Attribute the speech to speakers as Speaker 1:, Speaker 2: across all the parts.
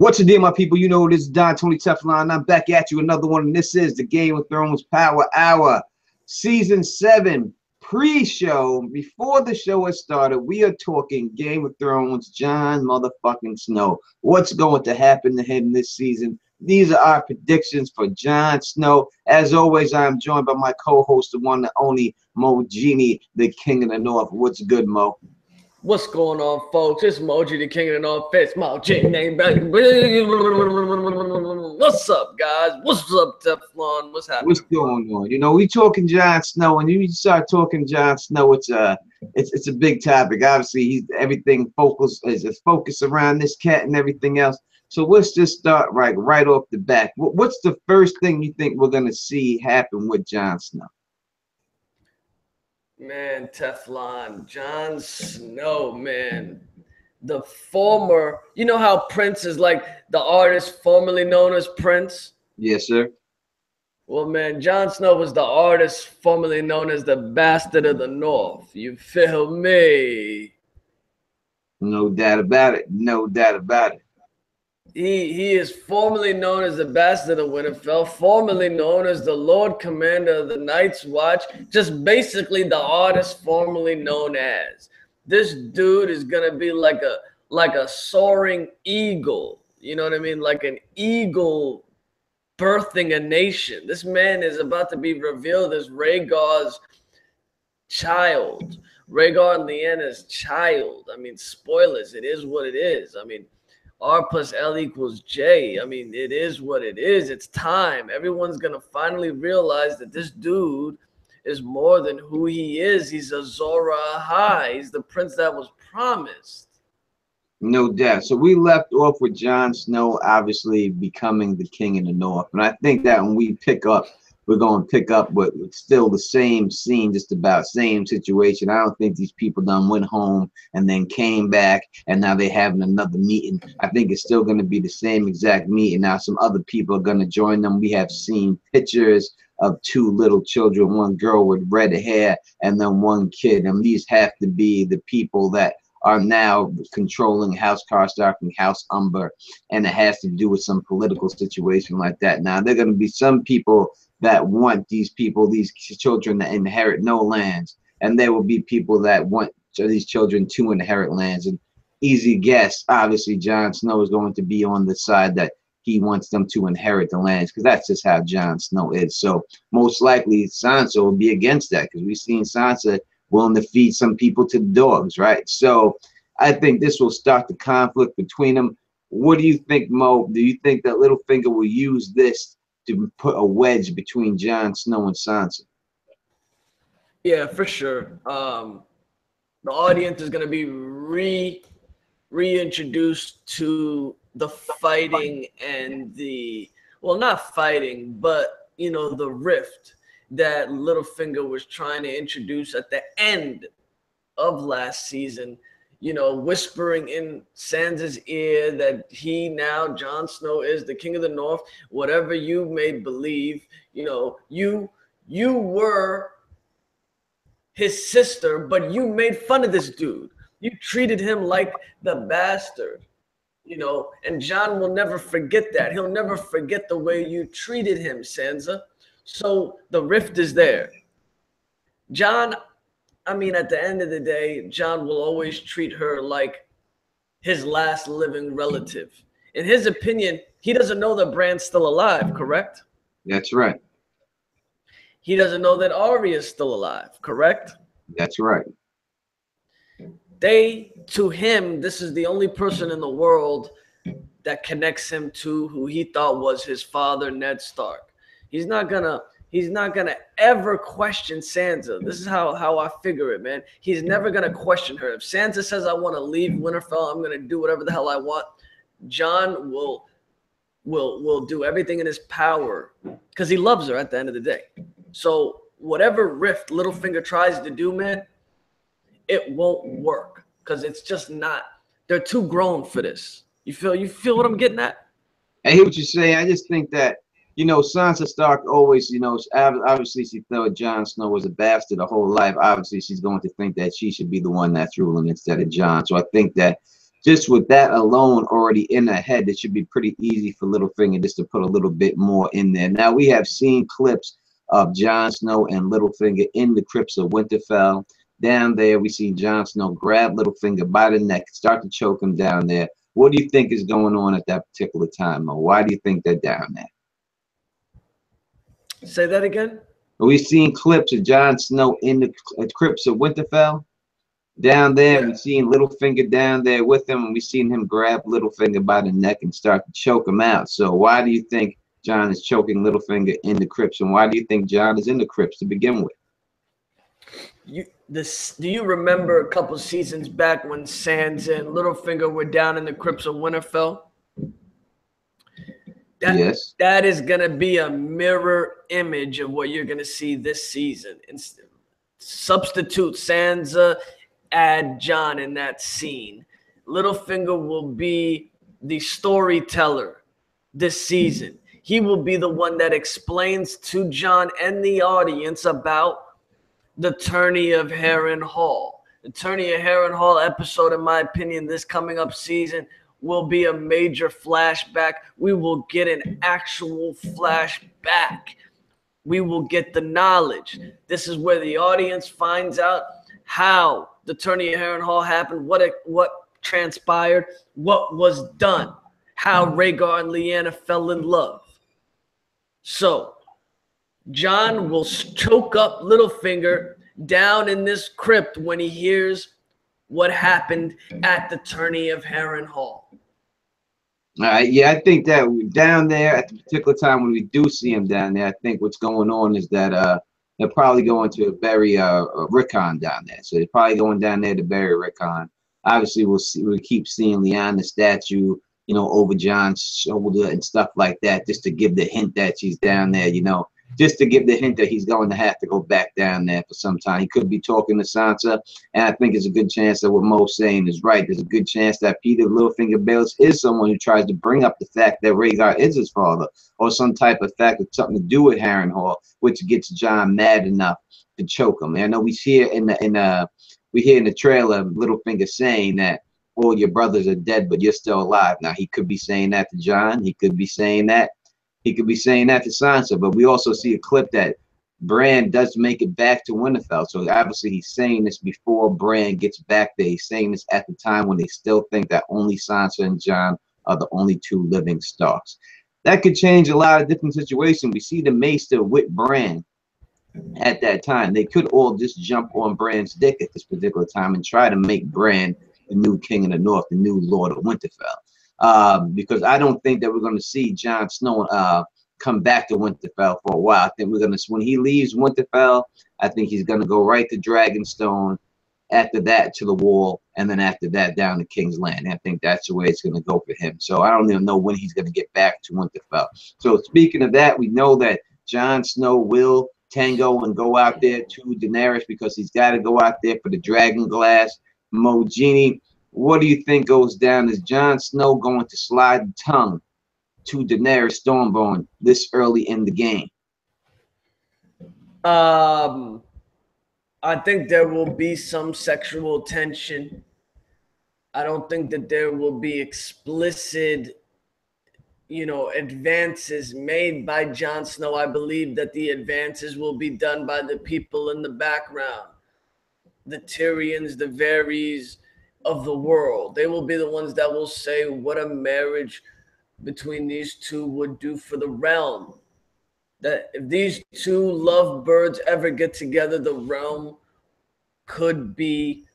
Speaker 1: What's the deal, my people? You know, this is Don Tony Teflon. I'm back at you. Another one. And this is the Game of Thrones Power Hour, Season 7 pre-show. Before the show has started, we are talking Game of Thrones, Jon motherfucking Snow. What's going to happen to him this season? These are our predictions for Jon Snow. As always, I'm joined by my co-host, the one and only Mo Genie, the King of the North. What's good, Mo?
Speaker 2: What's going on, folks? It's Moji, the King of the North. It's Moji. What's up, guys? What's up, Teflon? What's happening?
Speaker 1: What's going on? You know, we talking Jon Snow, and you start talking Jon Snow, it's a big topic. Obviously, everything is focused around this cat and everything else. So let's just start right off the bat. What's the first thing you think we're gonna see happen with Jon Snow?
Speaker 2: Man, Teflon, Jon Snow, man. The former, you know how Prince is like the artist formerly known as Prince?
Speaker 1: Yes, sir.
Speaker 2: Well, man, Jon Snow was the artist formerly known as the Bastard of the North. You feel me?
Speaker 1: No doubt about it. No doubt about it.
Speaker 2: He is formerly known as the Bastard of Winterfell, formerly known as the Lord Commander of the Night's Watch, just basically the artist formerly known as. This dude is gonna be like a soaring eagle, you know what I mean? Like an eagle birthing a nation. This man is about to be revealed as Rhaegar's child, Rhaegar and Lyanna's child. I mean, spoilers, it is what it is. I mean, R plus L equals J. I mean, it is what it is. It's time. Everyone's going to finally realize that this dude is more than who he is. He's a Azor Ahai. He's the prince that was promised.
Speaker 1: No doubt. So we left off with Jon Snow obviously becoming the king in the North. And I think that when we pick up, we're going to pick up with still the same scene, just about same situation. I don't think these people done went home and then came back and now they're having another meeting. I think it's still going to be the same exact meeting. Now some other people are going to join them. We have seen pictures of two little children, one girl with red hair and then one kid. And these have to be the people that are now controlling House Karstark and House Umber. And it has to do with some political situation like that. Now, there are going to be some people that want these children to inherit no lands, and there will be people that want these children to inherit lands. And easy guess, obviously, Jon Snow is going to be on the side that he wants them to inherit the lands, because that's just how Jon Snow is. So most likely Sansa will be against that, because we've seen Sansa willing to feed some people to the dogs, right? So I think this will start the conflict between them. What do you think, Mo? Do you think that Littlefinger will use this to put a wedge between Jon Snow and Sansa?
Speaker 2: Yeah, for sure. The audience is going to be reintroduced to the fighting and well, not fighting, but, you know, the rift that Littlefinger was trying to introduce at the end of last season. You know, whispering in Sansa's ear that Jon Snow is the king of the North. Whatever you may believe, you know, you were his sister, but you made fun of this dude. You treated him like the bastard, you know, and Jon will never forget that. He'll never forget the way you treated him, Sansa. So the rift is there. Jon, I mean, at the end of the day, Jon will always treat her like his last living relative. In his opinion, he doesn't know that Bran's still alive, correct?
Speaker 1: That's right.
Speaker 2: He doesn't know that Arya is still alive, correct?
Speaker 1: That's right.
Speaker 2: To him, this is the only person in the world that connects him to who he thought was his father, Ned Stark. He's not gonna ever question Sansa. This is how I figure it, man. He's never gonna question her. If Sansa says, I want to leave Winterfell, I'm gonna do whatever the hell I want, Jon will do everything in his power because he loves her at the end of the day. So whatever rift Littlefinger tries to do, man, it won't work because it's just not. They're too grown for this. You feel what I'm getting at?
Speaker 1: I hear what you're saying. I just think that, you know, Sansa Stark always, you know, obviously she thought Jon Snow was a bastard her whole life. Obviously, she's going to think that she should be the one that's ruling instead of Jon. So I think that just with that alone already in the head, it should be pretty easy for Littlefinger just to put a little bit more in there. Now we have seen clips of Jon Snow and Littlefinger in the crypts of Winterfell. Down there, we see Jon Snow grab Littlefinger by the neck, start to choke him down there. What do you think is going on at that particular time, Mo? Why do you think they're down there?
Speaker 2: Say that again?
Speaker 1: We've seen clips of Jon Snow in the crypts of Winterfell. Down there,
Speaker 2: Yeah.
Speaker 1: we've seen Littlefinger down there with him, and we've seen him grab Littlefinger by the neck and start to choke him out. So why do you think Jon is choking Littlefinger in the crypts, and why do you think Jon is in the crypts to begin with?
Speaker 2: Do you remember a couple seasons back when Sansa and Littlefinger were down in the crypts of Winterfell?
Speaker 1: Yes.
Speaker 2: That is going to be a mirror image of what you're going to see this season. Substitute Sansa, add Jon in that scene. Littlefinger will be the storyteller this season. He will be the one that explains to Jon and the audience about the Tourney of Harrenhal. The Tourney of Harrenhal episode, in my opinion, this coming up season will be a major flashback. We will get an actual flashback. We will get the knowledge. This is where the audience finds out how the Tourney of Harrenhal happened, what transpired, what was done, how Rhaegar and Lyanna fell in love. So Jon will choke up Littlefinger down in this crypt when he hears what happened at the Tourney of Harrenhal.
Speaker 1: Yeah, I think that down there at the particular time when we do see him down there, I think what's going on is that they're probably going to bury Rickon down there. So they're probably going down there to bury Rickon. Obviously, we'll keep seeing Lyanna's statue, you know, over Jon's shoulder and stuff like that, just to give the hint that she's down there, you know, just to give the hint that he's going to have to go back down there for some time. He could be talking to Sansa, and I think there's a good chance that what Mo's saying is right. There's a good chance that Peter Littlefinger Baelish is someone who tries to bring up the fact that Rhaegar is his father, or some type of fact with something to do with Harrenhal, which gets Jon mad enough to choke him. And I know we hear in the trailer Littlefinger saying that all your brothers are dead, but you're still alive. Now he could be saying that to Jon. He could be saying that. He could be saying that to Sansa. But we also see a clip that Bran does make it back to Winterfell. So obviously he's saying this before Bran gets back there. He's saying this at the time when they still think that only Sansa and Jon are the only two living Starks. That could change a lot of different situations. We see the Maester with Bran at that time. They could all just jump on Bran's dick at this particular time and try to make Bran the new king of the North, the new Lord of Winterfell. Because I don't think that we're going to see Jon Snow come back to Winterfell for a while. I think we're going to, when he leaves Winterfell, I think he's going to go right to Dragonstone, after that to the Wall, and then after that down to King's Land. I think that's the way it's going to go for him. So I don't even know when he's going to get back to Winterfell. So speaking of that, we know that Jon Snow will tango and go out there to Daenerys because he's got to go out there for the Dragon Glass. Mo Genie, what do you think goes down? Is Jon Snow going to slide the tongue to Daenerys Stormborn this early in the game?
Speaker 2: I think there will be some sexual tension. I don't think that there will be explicit, advances made by Jon Snow. I believe that the advances will be done by the people in the background, the Tyrions, the Varys of the world. They will be the ones that will say what a marriage between these two would do for the realm. That if these two lovebirds ever get together, the realm could be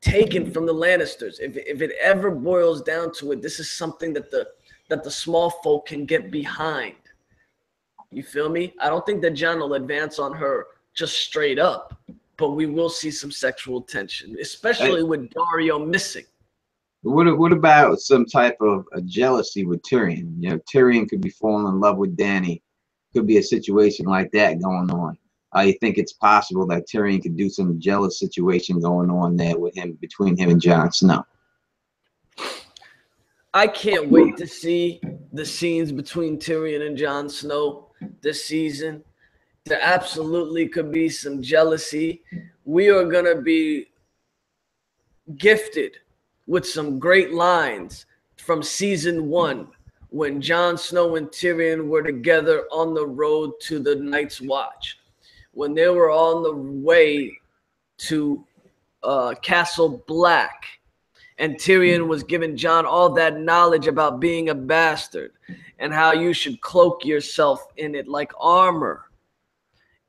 Speaker 2: taken from the Lannisters. If it ever boils down to it, this is something that the small folk can get behind. You feel me? I don't think that Jon will advance on her just straight up, but we will see some sexual tension, especially with Dario missing.
Speaker 1: What about some type of a jealousy with Tyrion? You know, Tyrion could be falling in love with Dany. Could be a situation like that going on. I think it's possible that Tyrion could do some jealous situation going on there with him, between him and Jon Snow.
Speaker 2: I can't wait to see the scenes between Tyrion and Jon Snow this season. There absolutely could be some jealousy. We are going to be gifted with some great lines from season 1 when Jon Snow and Tyrion were together on the road to the Night's Watch, when they were on the way to Castle Black, and Tyrion was giving Jon all that knowledge about being a bastard and how you should cloak yourself in it like armor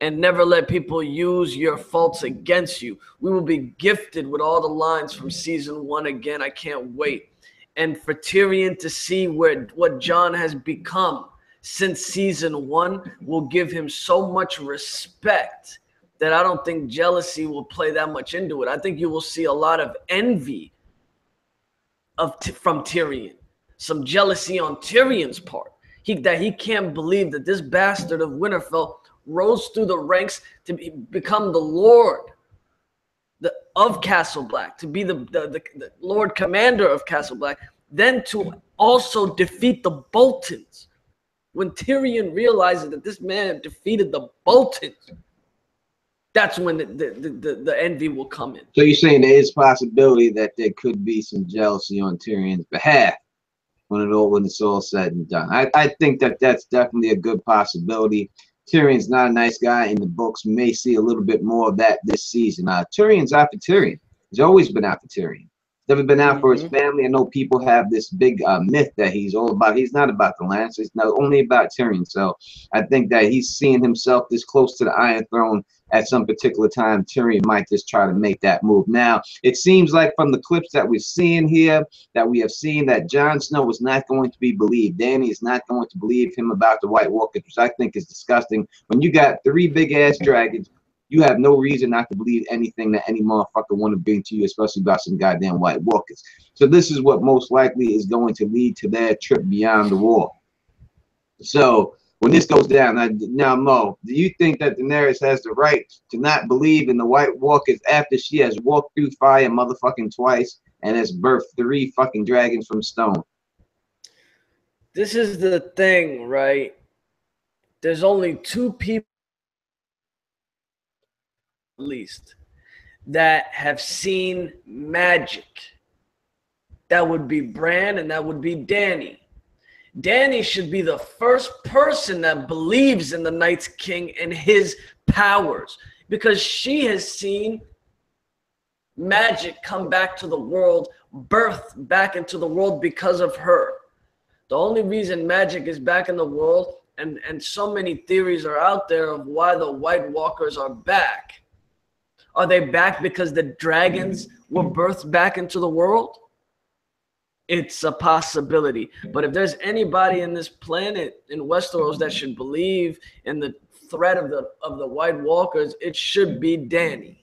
Speaker 2: and never let people use your faults against you. We will be gifted with all the lines from season 1 again. I can't wait. And for Tyrion to see what Jon has become since season 1 will give him so much respect that I don't think jealousy will play that much into it. I think you will see a lot of envy from Tyrion, some jealousy on Tyrion's part. That he can't believe that this bastard of Winterfell rose through the ranks to become the Lord of Castle Black, to be the Lord Commander of Castle Black, then to also defeat the Boltons. When Tyrion realizes that this man defeated the Boltons, that's when the envy will come in.
Speaker 1: So you're saying there is possibility that there could be some jealousy on Tyrion's behalf when it's all said and done. I think that that's definitely a good possibility. Tyrion's not a nice guy in the books. We may see a little bit more of that this season. Tyrion's out for Tyrion. He's always been out for Tyrion. Never been out for his family. I know people have this big myth that he's all about. He's not about the Lance. It's not only about Tyrion. So I think that he's seeing himself this close to the Iron Throne at some particular time. Tyrion might just try to make that move. Now, it seems like from the clips that we're seeing here, that we have seen that Jon Snow is not going to be believed. Dany is not going to believe him about the White Walkers, which I think is disgusting. When you got 3 big-ass dragons, you have no reason not to believe anything that any motherfucker want to bring to you, especially about some goddamn White Walkers. So this is what most likely is going to lead to their trip beyond the wall. So when this goes down, now Mo, do you think that Daenerys has the right to not believe in the White Walkers after she has walked through fire motherfucking twice and has birthed 3 fucking dragons from stone?
Speaker 2: This is the thing, right? There's only 2 people at least that have seen magic. That would be Bran and that would be Dany. Dany should be the first person that believes in the Night's King and his powers, because she has seen magic come back to the world, birthed back into the world because of her. The only reason magic is back in the world, and so many theories are out there of why the White Walkers are back. Are they back because the dragons were birthed back into the world? It's a possibility. But if there's anybody in this planet, in Westeros, that should believe in the threat of the White Walkers, it should be Dany.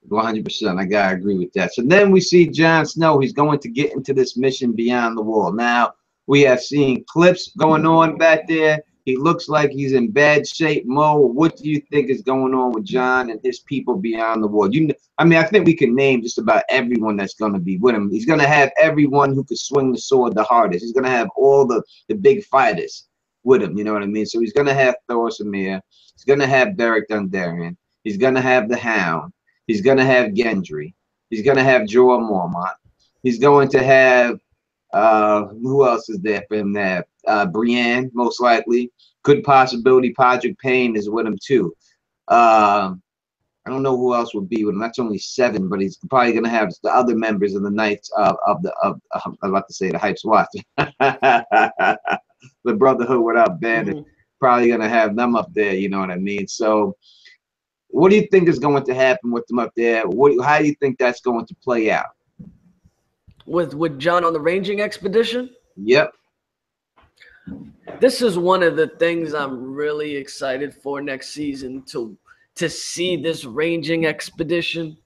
Speaker 1: 100%. I gotta agree with that. So then we see Jon Snow. He's going to get into this mission beyond the wall. Now, we have seen clips going on back there. He looks like he's in bad shape. Mo, what do you think is going on with Jon and his people beyond the wall? I mean, I think we can name just about everyone that's going to be with him. He's going to have everyone who could swing the sword the hardest. He's going to have all the big fighters with him. You know what I mean? So he's going to have Thorsamir. He's going to have Beric Dondarrion. He's going to have the Hound. He's going to have Gendry. He's going to have Jorah Mormont. He's going to have who else is there for him there? Brienne, most likely. Good possibility Podrick Payne is with him too. I don't know who else would be with him. That's only 7, but he's probably gonna have the other members of the Knights of I'm about to say the Hype's Watch. The Brotherhood without banner. Probably gonna have them up there, you know what I mean? So what do you think is going to happen with them up there? How do you think that's going to play out?
Speaker 2: With Jon on the ranging expedition?
Speaker 1: Yep.
Speaker 2: This is one of the things I'm really excited for next season, to see this ranging expedition.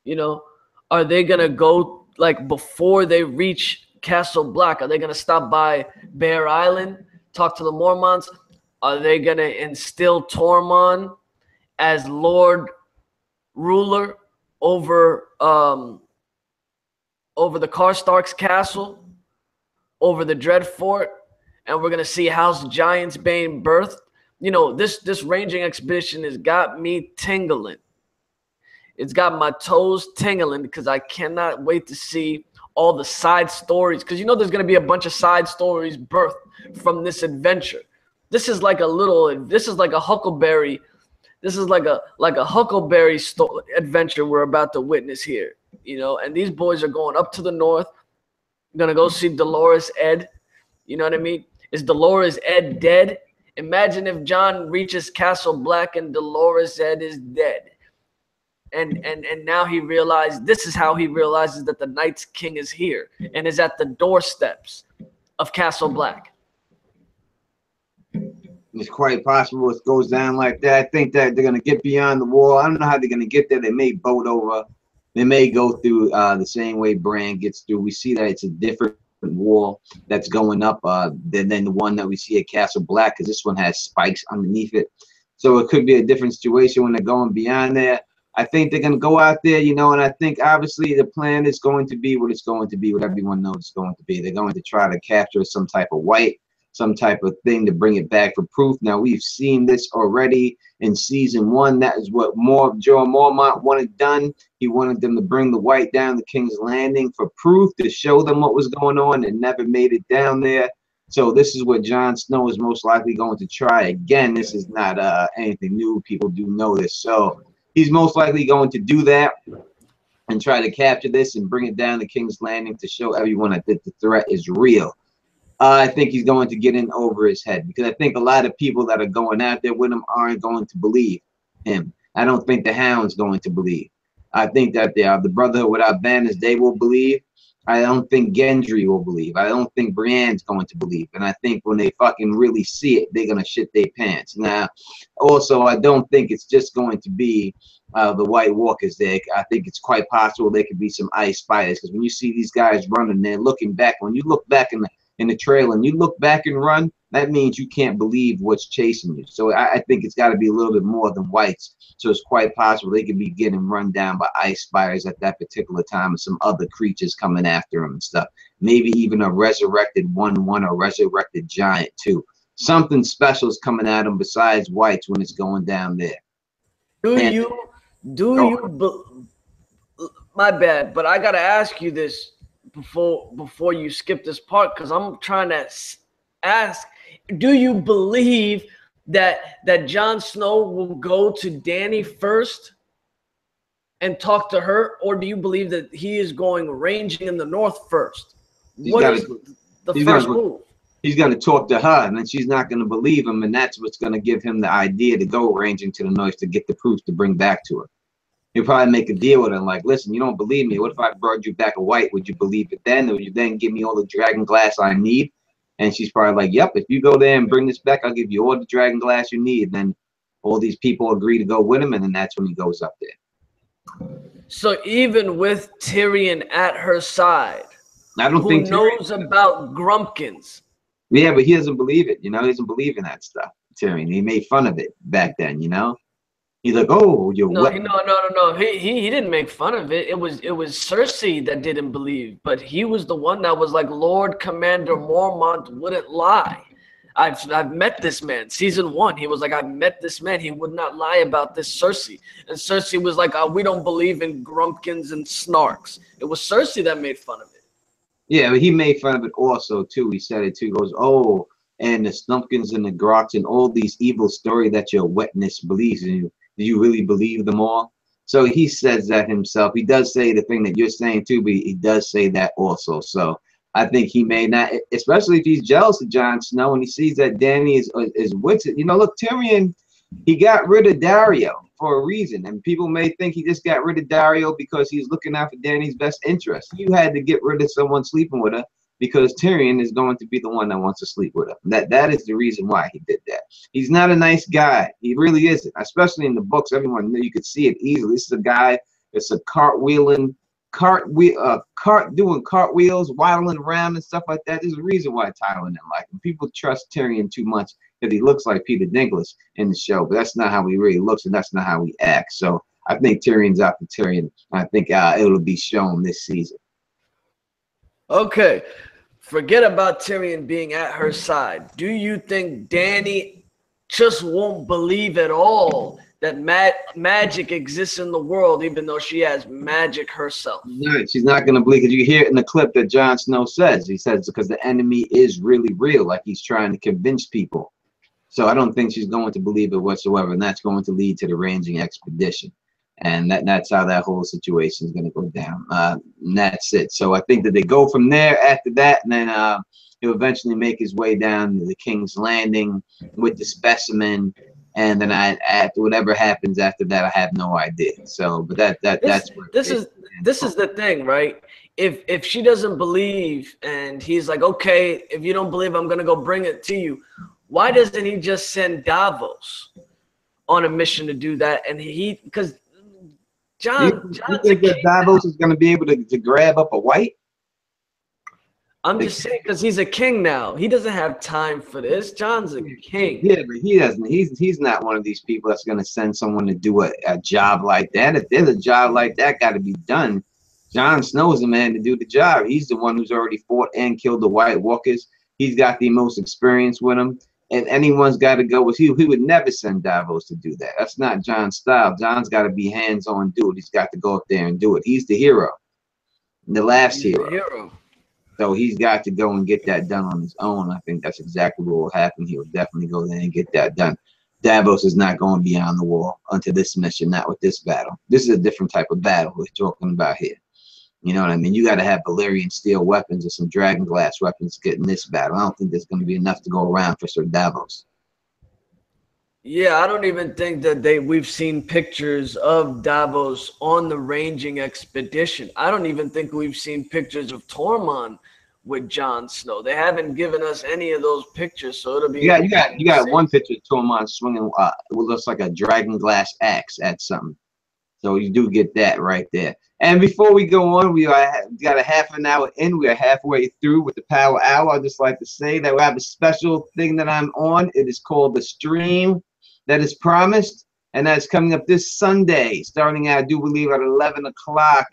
Speaker 2: You know, are they gonna go, like, before they reach Castle Black? Are they gonna stop by Bear Island, talk to the Mormonts? Are they gonna instill Tormund as Lord Ruler over the Karstark's castle, over the Dread Fort, and we're gonna see House Giantsbane birthed? You know, this ranging expedition has got me tingling. It's got my toes tingling because I cannot wait to see all the side stories. Because there's going to be a bunch of side stories birthed from this adventure. This is like a Huckleberry. This is like a Huckleberry adventure we're about to witness here. And these boys are going up to the north. Gonna go see Dolores Ed. You know what I mean? Is Dolores Ed dead? Imagine if Jon reaches Castle Black and Dolores Ed is dead. And now this is how he realizes that the Night's King is here and is at the doorsteps of Castle Black.
Speaker 1: It's quite possible it goes down like that. I think that they're going to get beyond the wall. I don't know how they're going to get there. They may boat over. They may go through the same way Bran gets through. We see that it's a different wall that's going up than the one that we see at Castle Black, because this one has spikes underneath it. So it could be a different situation when they're going beyond there. I think they're going to go out there, and I think obviously the plan is going to be what it's going to be, what everyone knows it's going to be. They're going to try to capture some type of white, some type of thing to bring it back for proof. Now, we've seen this already in season 1. That is what Joe Mormont wanted done. He wanted them to bring the white down to King's Landing for proof, to show them what was going on, and never made it down there. So this is what Jon Snow is most likely going to try. Again, this is not anything new. People do know this. So he's most likely going to do that and try to capture this and bring it down to King's Landing to show everyone that the threat is real. I think he's going to get in over his head, because I think a lot of people that are going out there with him aren't going to believe him. I don't think the Hound's going to believe. I think that the Brotherhood Without Banners, they will believe. I don't think Gendry will believe. I don't think Brienne's going to believe. And I think when they fucking really see it, they're going to shit their pants. Now, also, I don't think it's just going to be the White Walkers there. I think it's quite possible there could be some ice spiders, because when you see these guys running, they're looking back. When you look back in the trail and you look back and run, that means you can't believe what's chasing you. So I think it's got to be a little bit more than whites. So it's quite possible they could be getting run down by ice spiders at that particular time, and some other creatures coming after them and stuff. Maybe even a resurrected 1/1 or resurrected giant too. Something special is coming at them besides whites when it's going down there.
Speaker 2: My bad, but I gotta ask you this before you skip this part, because I'm trying to ask, do you believe that Jon Snow will go to Dany first and talk to her, or do you believe that he is going ranging in the north first? What is the first move?
Speaker 1: He's going to talk to her, and then she's not going to believe him, and that's what's going to give him the idea to go ranging to the north to get the proof to bring back to her. He'll probably make a deal with her, like, listen, you don't believe me. What if I brought you back a white? Would you believe it then? Or would you then give me all the dragon glass I need? And she's probably like, yep, if you go there and bring this back, I'll give you all the dragon glass you need. And then all these people agree to go with him, and then that's when he goes up there.
Speaker 2: So even with Tyrion at her side,
Speaker 1: I don't think
Speaker 2: who knows about Grumpkins?
Speaker 1: Yeah, but he doesn't believe it. He doesn't believe in that stuff. Tyrion, he made fun of it back then. He's like, oh, you're
Speaker 2: no. He didn't make fun of it. It was Cersei that didn't believe, but he was the one that was like, Lord Commander Mormont wouldn't lie. I've met this man. Season 1, he was like, I've met this man. He would not lie about this Cersei. And Cersei was like, we don't believe in Grumpkins and Snarks. It was Cersei that made fun of it.
Speaker 1: Yeah, but he made fun of it also too. He said it too. He goes, oh, and the Stumpkins and the Grots and all these evil story that your wetness believes in you. Do you really believe them all? So he says that himself. He does say the thing that you're saying too, but he does say that also. So I think he may not, especially if he's jealous of Jon Snow and he sees that Dany is with it. Look, Tyrion, he got rid of Dario for a reason, and people may think he just got rid of Dario because he's looking out for Dany's best interest. You had to get rid of someone sleeping with her, because Tyrion is going to be the one that wants to sleep with her. That is the reason why he did that. He's not a nice guy. He really isn't. Especially in the books, everyone you could see it easily. This is a guy that's a doing cartwheels, waddling around and stuff like that. There's a reason why Tyler didn't like him. People trust Tyrion too much because he looks like Peter Dinklage in the show, but that's not how he really looks, and that's not how he acts. So I think Tyrion's out for Tyrion. I think it'll be shown this season.
Speaker 2: Okay. Forget about Tyrion being at her side. Do you think Dany just won't believe at all that magic exists in the world, even though she has magic herself.
Speaker 1: No, she's not going to believe, because you hear it in the clip that Jon Snow says. He says because the enemy is really real, like he's trying to convince people. So I don't think she's going to believe it whatsoever, and that's going to lead to the ranging expedition. And that's how that whole situation is going to go down. And that's it. So I think that they go from there after that, and then he'll eventually make his way down to the King's Landing with the specimen. And then after whatever happens after that, I have no idea. So, but that's
Speaker 2: this is the thing, right? If she doesn't believe, and he's like, okay, if you don't believe, I'm gonna go bring it to you. Why doesn't he just send Davos on a mission to do that? And because Jon's
Speaker 1: you think that Davos is going to be able to grab up a white?
Speaker 2: I'm just saying, because he's a king now. He doesn't have time for this. Jon's a king.
Speaker 1: Yeah, but he doesn't. He's not one of these people that's going to send someone to do a job like that. If there's a job like that got to be done, Jon Snow is the man to do the job. He's the one who's already fought and killed the White Walkers. He's got the most experience with them. And anyone's got to go with he would never send Davos to do that. That's not Jon's style. Jon's got to be hands-on, do it. He's got to go up there and do it. He's the hero, the last hero. So he's got to go and get that done on his own. I think that's exactly what will happen. He will definitely go there and get that done. Davos is not going beyond the wall onto this mission, not with this battle. This is a different type of battle we're talking about here. You know what I mean? You got to have Valyrian steel weapons or some dragon glass weapons to get in this battle. I don't think there's going to be enough to go around for Sir Davos.
Speaker 2: Yeah, I don't even think that we've seen pictures of Davos on the ranging expedition. I don't even think we've seen pictures of Tormund with Jon Snow. They haven't given us any of those pictures, so it'll be.
Speaker 1: You got one picture of Tormund swinging what looks like a dragon glass axe at something. So you do get that right there. And before we go on, we got a half an hour in. We are halfway through with the Power Hour. I'd just like to say that we have a special thing that I'm on. It is called the stream that is promised, and that's coming up this Sunday, starting I do believe at 11 o'clock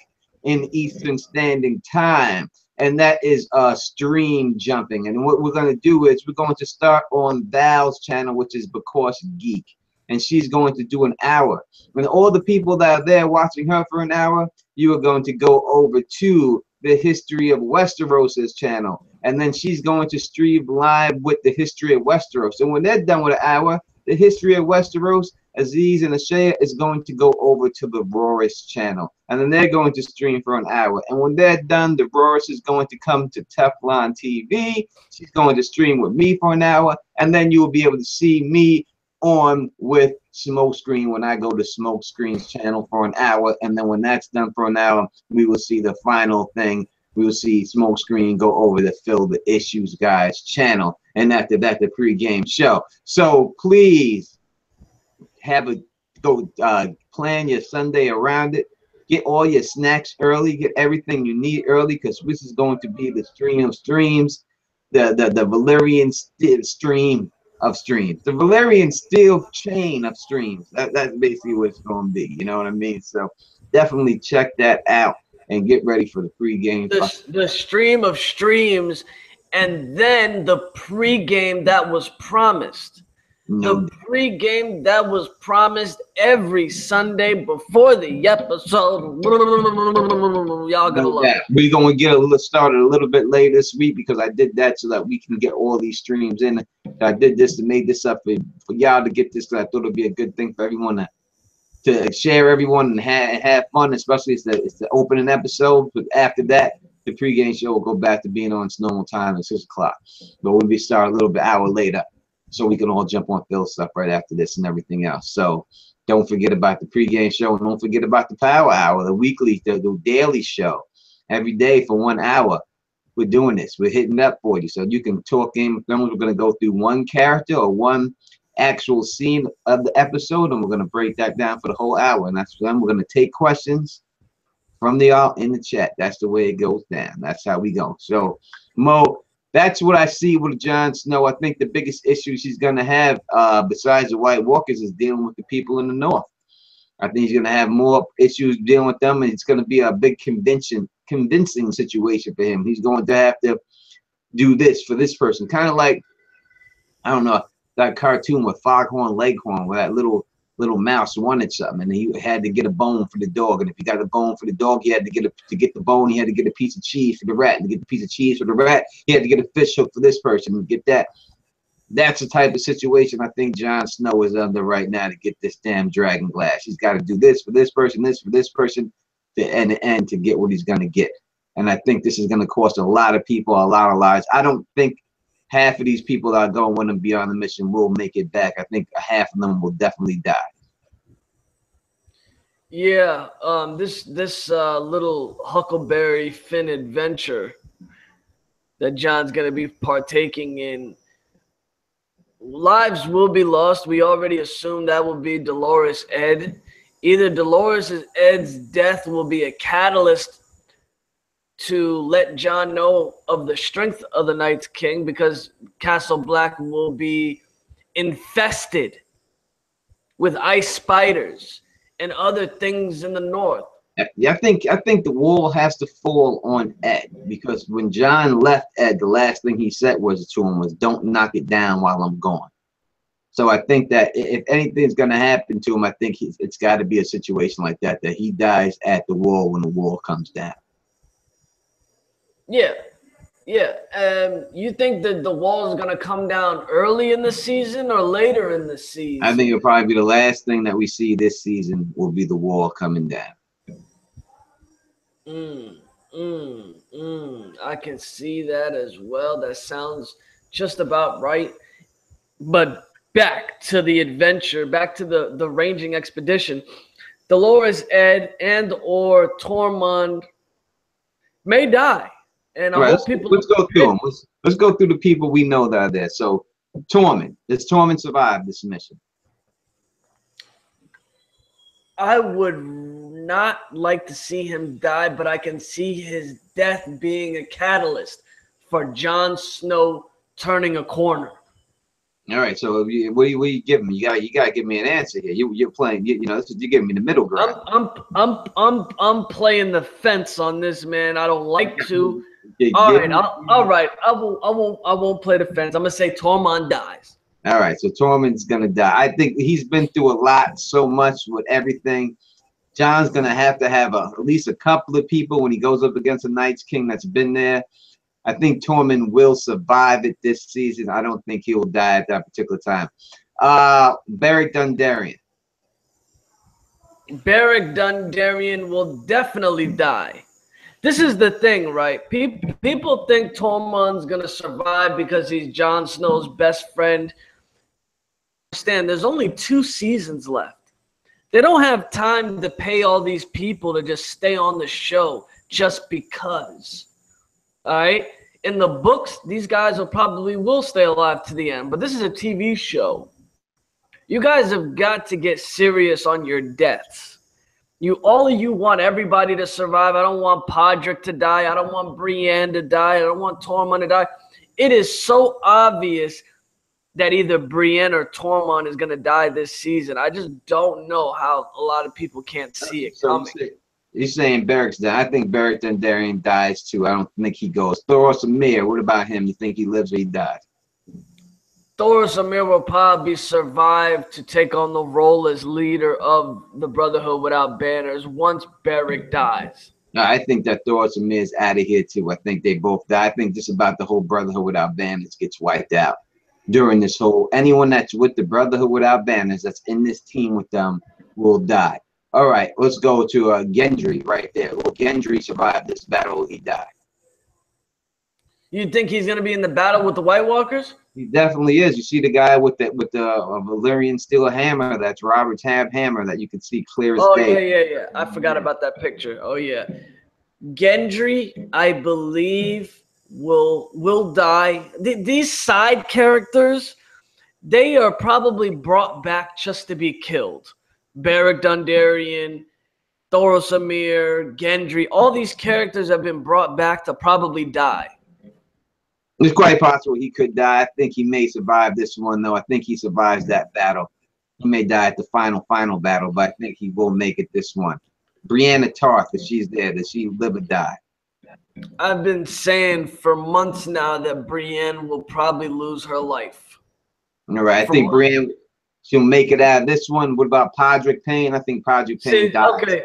Speaker 1: in Eastern Standing Time. And that is stream jumping. And what we're going to do is we're going to start on Val's channel, which is Because Geek. And she's going to do an hour. And all the people that are there watching her for an hour, you are going to go over to the History of Westeros' channel. And then she's going to stream live with the History of Westeros. And when they're done with an hour, the History of Westeros, Aziz and Ashaya is going to go over to the Roris channel. And then they're going to stream for an hour. And when they're done, the Roris is going to come to Teflon TV. She's going to stream with me for an hour. And then you will be able to see me on with Smokescreen when I go to Smokescreen's channel for an hour. And then when that's done for an hour, we will see the final thing. We will see Smokescreen go over to Fill the Issues Guys channel. And after that, the pregame show. So please plan your Sunday around it. Get all your snacks early. Get everything you need early, because this is going to be the stream of streams, the Valyrian stream of streams, the Valyrian steel chain of streams. That's basically what it's going to be. You know what I mean? So definitely check that out and get ready for the pregame.
Speaker 2: The stream of streams, and then the pregame that was promised. The pregame that was promised every Sunday before the episode. Y'all gonna love it.
Speaker 1: We're gonna get started a little bit later this week, because I did that so that we can get all these streams in. I did this and made this up for y'all to get this, because I thought it'd be a good thing for everyone to share everyone and have fun, especially it's the opening episode. But after that, the pregame show will go back to being on its normal time at 6 o'clock. But we'll be starting a little bit hour later, so we can all jump on Phil's stuff right after this and everything else. So don't forget about the pregame show, and don't forget about the Power Hour, the weekly, the daily show, every day for 1 hour. We're doing this. We're hitting up for you, so you can talk Game of Thrones. We're going to go through one character or one actual scene of the episode, and we're going to break that down for the whole hour. And that's when we're going to take questions from y'all in the chat. That's the way it goes down. That's how we go. So Mo, that's what I see with Jon Snow. I think the biggest issue she's going to have, besides the White Walkers, is dealing with the people in the North. I think he's going to have more issues dealing with them, and it's going to be a big convincing situation for him. He's going to have to do this for this person. Kind of like, I don't know, that cartoon with Foghorn Leghorn, where that little little mouse wanted something, and he had to get a bone for the dog. And if he got a bone for the dog, he had to get the bone. He had to get a piece of cheese for the rat. And to get the piece of cheese for the rat, he had to get a fish hook for this person and get that. That's the type of situation I think Jon Snow is under right now to get this damn dragon glass. He's got to do this for this person, this for this person, to end to get what he's going to get. And I think this is going to cost a lot of people a lot of lives. I don't think half of these people that are going with him beyond the mission will make it back. I think half of them will definitely die.
Speaker 2: Yeah, this little Huckleberry Finn adventure that Jon's going to be partaking in, lives will be lost. We already assume that will be Dolorous Ed. Either Dolorous Ed's death will be a catalyst to let Jon know of the strength of the Night's King, because Castle Black will be infested with ice spiders and other things in the north.
Speaker 1: Yeah, I think the wall has to fall on Ed, because when Jon left Ed, the last thing he said to him was, "Don't knock it down while I'm gone." So I think that if anything's going to happen to him, I think it's got to be a situation like that he dies at the wall when the wall comes down.
Speaker 2: Yeah. You think that the wall is going to come down early in the season or later in the season?
Speaker 1: I think it'll probably be the last thing that we see this season will be the wall coming down.
Speaker 2: I can see that as well. That sounds just about right. But back to the adventure, back to the ranging expedition. Dolorous Ed and or Tormund may die. And I hope people...
Speaker 1: Let's go through them. Let's go through the people we know that are there. So Tormund. Does Tormund survive this mission?
Speaker 2: I would not like to see him die, but I can see his death being a catalyst for Jon Snow turning a corner.
Speaker 1: All right, so what do you give me? You got to give me an answer here. You're playing. You're giving me the middle ground.
Speaker 2: I'm playing the fence on this, man. I don't like to.
Speaker 1: All
Speaker 2: right. I won't play the fence. I'm gonna say Tormund dies.
Speaker 1: All right, so Tormund's gonna die. I think he's been through a lot, so much with everything. Jon's gonna have at least a couple of people when he goes up against the Night's King that's been there. I think Tormund will survive it this season. I don't think he will die at that particular time. Beric Dondarrion.
Speaker 2: Beric Dondarrion will definitely die. This is the thing, right? People think Tormund's going to survive because he's Jon Snow's best friend. Understand, there's only 2 seasons left. They don't have time to pay all these people to just stay on the show just because. All right? In the books, these guys will stay alive to the end. But this is a TV show. You guys have got to get serious on your deaths. All of you want everybody to survive. I don't want Podrick to die. I don't want Brienne to die. I don't want Tormund to die. It is so obvious that either Brienne or Tormund is going to die this season. I just don't know how a lot of people can't see it coming.
Speaker 1: You're saying Beric's dead. I think Beric Dondarrion dies too. I don't think he goes. Thoros Amir, what about him? You think he lives or he dies?
Speaker 2: Thoros Amir will probably survive to take on the role as leader of the Brotherhood Without Banners once Beric dies.
Speaker 1: No, I think that Thoros Amir is out of here too. I think they both die. I think just about the whole Brotherhood Without Banners gets wiped out during this whole. Anyone that's with the Brotherhood Without Banners that's in this team with them will die. All right, let's go to Gendry right there. Will Gendry survive this battle? He died.
Speaker 2: You think he's going to be in the battle with the White Walkers?
Speaker 1: He definitely is. You see the guy with the Valyrian steel hammer. That's Robert's hammer that you can see clear as day.
Speaker 2: Yeah. I forgot about that picture. Oh yeah, Gendry, I believe will die. These side characters, they are probably brought back just to be killed. Beric Dondarrion, Thoros Amir, Gendry, all these characters have been brought back to probably die.
Speaker 1: It's quite possible he could die. I think he may survive this one, though. I think he survives that battle. He may die at the final battle, but I think he will make it this one. Brienne of Tarth, if she's there, does she live or die?
Speaker 2: I've been saying for months now that Brienne will probably lose her life.
Speaker 1: All right, I think Brienne. she'll make it out of this one. What about Podrick Payne? I think Podrick Payne dies.
Speaker 2: Okay,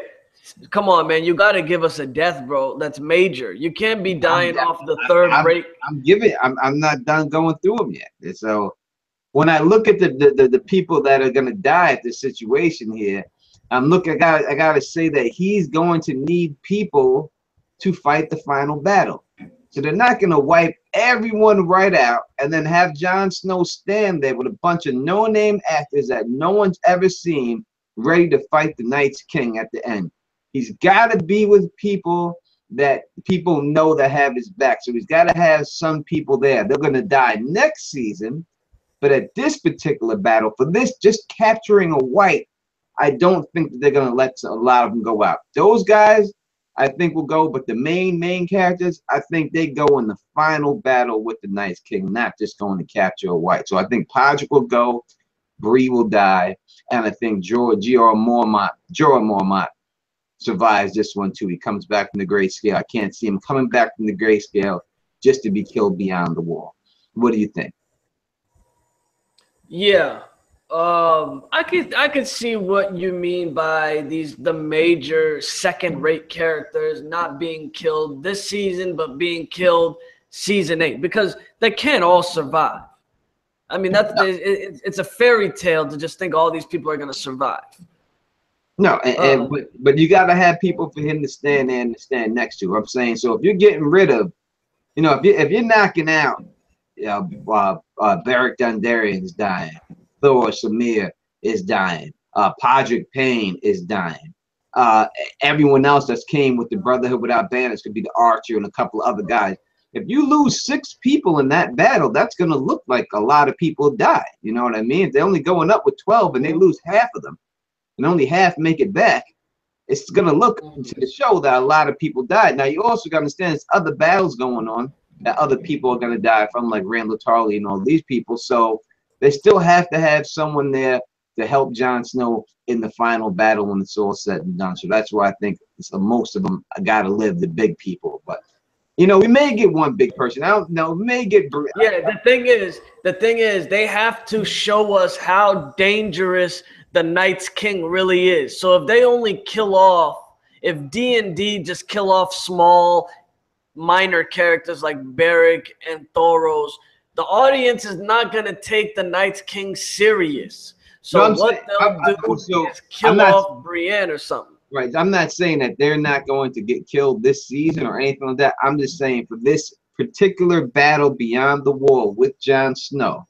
Speaker 2: come on, man. You got to give us a death, bro. That's major. You can't be dying off the third rate.
Speaker 1: I'm not done going through them yet. And so when I look at the people that are going to die at this situation here, I got to say that he's going to need people to fight the final battle. So they're not going to wipe everyone right out and then have Jon Snow stand there with a bunch of no-name actors that no one's ever seen ready to fight the Night's King at the end. He's got to be with people that people know that have his back. So he's got to have some people there. They're going to die next season. But at this particular battle, for this, just capturing a white, I don't think that they're going to let a lot of them go out. Those guys, I think, will go. But the main characters, I think they go in the final battle with the Night's King, not just going to capture a white. So I think Podrick will go, Bree will die, and I think Jorah Mormont survives this one too. He comes back from the grayscale. I can't see him coming back from the grayscale just to be killed beyond the wall. What do you think?
Speaker 2: Yeah, I could see what you mean by the major second-rate characters not being killed this season, but being killed season 8 because they can't all survive. I mean, it's a fairy tale to just think all these people are going to survive.
Speaker 1: No, but you got to have people for him to stand there and stand next to. I'm saying, so if you're getting rid of, if you're knocking out, Beric Dondarrion's dying, Thor Samir is dying, Podrick Payne is dying. Everyone else that's came with the Brotherhood Without Banners could be the Archer and a couple of other guys. If you lose 6 people in that battle, that's going to look like a lot of people die. You know what I mean? If they're only going up with 12 and they lose half of them, and only half make it back, it's going to look to the show that a lot of people died. Now, you also got to understand there's other battles going on that other people are going to die from, like Randall Tarley and all these people. So they still have to have someone there to help Jon Snow in the final battle when it's all said and done. So that's why I think most of them got to live, the big people. But, we may get one big person. I don't know. We may get.
Speaker 2: Yeah, the thing is, they have to show us how dangerous the Night's King really is. So if they only kill off, if D&D just kill off small, minor characters like Beric and Thoros, the audience is not going to take the Night's King serious. So what they'll do is kill off Brienne or something.
Speaker 1: Right. I'm not saying that they're not going to get killed this season or anything like that. I'm just saying for this particular battle beyond the wall with Jon Snow,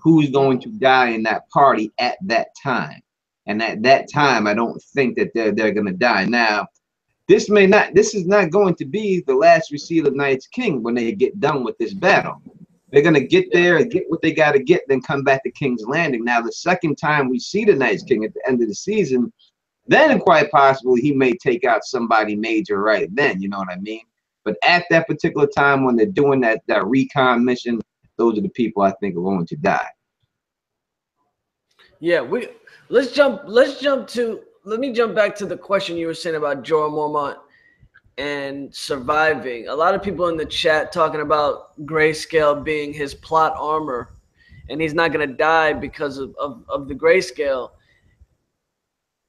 Speaker 1: who's going to die in that party at that time. And at that time, I don't think that they're going to die. Now, this is not going to be the last we see of the Night's King when they get done with this battle. They're going to get there and get what they got to get, then come back to King's Landing. Now, the second time we see the Night's King at the end of the season, then quite possibly he may take out somebody major right then, you know what I mean? But at that particular time when they're doing that recon mission, those are the people I think are going to die.
Speaker 2: Yeah, let me jump back to the question you were saying about Jorah Mormont and surviving. A lot of people in the chat talking about grayscale being his plot armor, and he's not going to die because of the grayscale.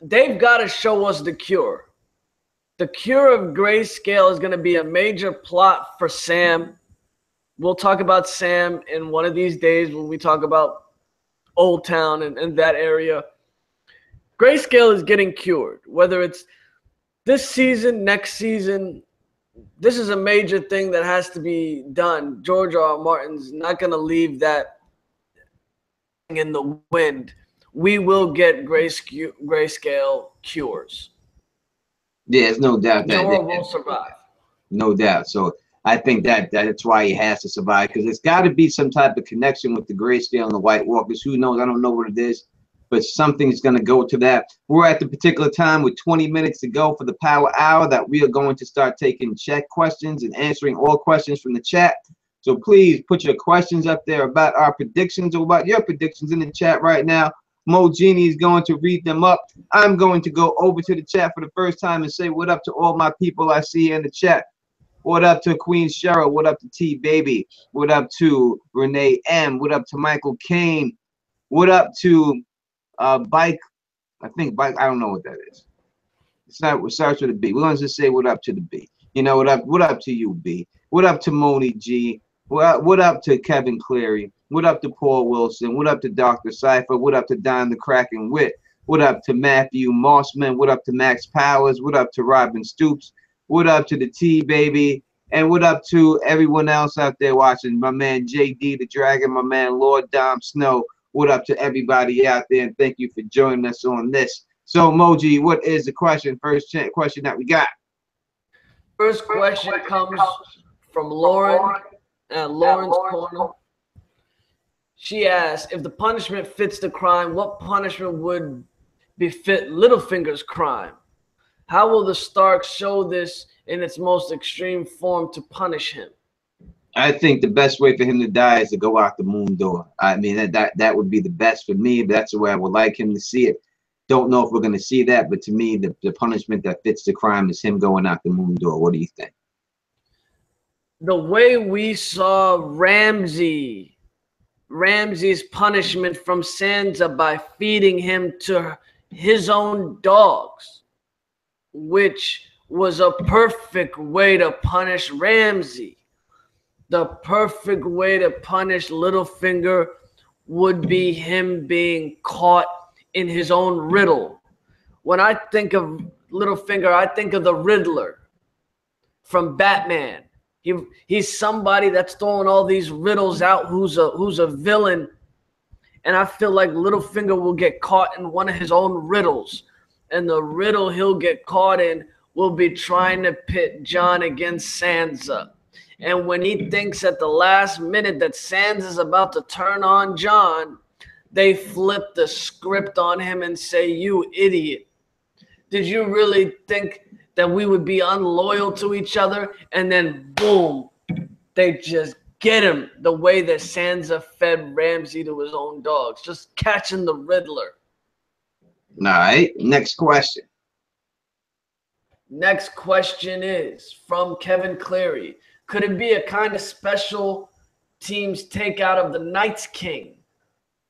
Speaker 2: They've got to show us the cure. The cure of grayscale is going to be a major plot for Sam. We'll talk about Sam in one of these days when we talk about Old Town and that area. Grayscale is getting cured, whether it's this season, next season. This is a major thing that has to be done. George R. R. Martin's not going to leave that in the wind. We will get grayscale cures.
Speaker 1: Yeah, there's no doubt that
Speaker 2: Jorah will survive.
Speaker 1: No doubt. So I think that's why he has to survive, because there's got to be some type of connection with the grayscale and the White Walkers. Who knows? I don't know what it is, but something's going to go to that. We're at the particular time with 20 minutes to go for the Power Hour that we are going to start taking chat questions and answering all questions from the chat. So please put your questions up there about our predictions or about your predictions in the chat right now. Mo Genie is going to read them up. I'm going to go over to the chat for the first time and say what up to all my people I see in the chat. What up to Queen Cheryl? What up to T Baby? What up to Renee M? What up to Michael Kane? What up to Bike. I think bike. I don't know what that is. It starts with a B. We're gonna just say what up to the B. You know what up? What up to you, B? What up to Moni G? What up to Kevin Cleary? What up to Paul Wilson? What up to Dr. Cypher? What up to Don the Kraken Wit? What up to Matthew Mossman? What up to Max Powers? What up to Robin Stoops? What up to the T baby? And what up to everyone else out there watching? My man JD the Dragon, my man Lord Jon Snow. What up to everybody out there? And thank you for joining us on this. So, Moji, what is the question? First question that we got.
Speaker 2: First question comes from Lauren at Lauren's Corner. She asks, if the punishment fits the crime, what punishment would befit Littlefinger's crime? How will the Starks show this in its most extreme form to punish him?
Speaker 1: I think the best way for him to die is to go out the moon door. I mean, that would be the best for me. But that's the way I would like him to see it. Don't know if we're going to see that, but to me, the punishment that fits the crime is him going out the moon door. What do you think?
Speaker 2: The way we saw Ramsay's punishment from Sansa by feeding him to his own dogs, which was a perfect way to punish Ramsay. The perfect way to punish Littlefinger would be him being caught in his own riddle. When I think of Littlefinger, I think of the Riddler from Batman. He's somebody that's throwing all these riddles out who's a villain. And I feel like Littlefinger will get caught in one of his own riddles. And the riddle he'll get caught in will be trying to pit Jon against Sansa. And when he thinks at the last minute that Sansa's about to turn on Jon, they flip the script on him and say, "You idiot. Did you really think that we would be unloyal to each other?" And then boom, they just get him the way that Sansa fed Ramsay to his own dogs, just catching the Riddler.
Speaker 1: All right, next question.
Speaker 2: Next question is from Kevin Cleary. Could it be a kind of special teams take out of the Night's King,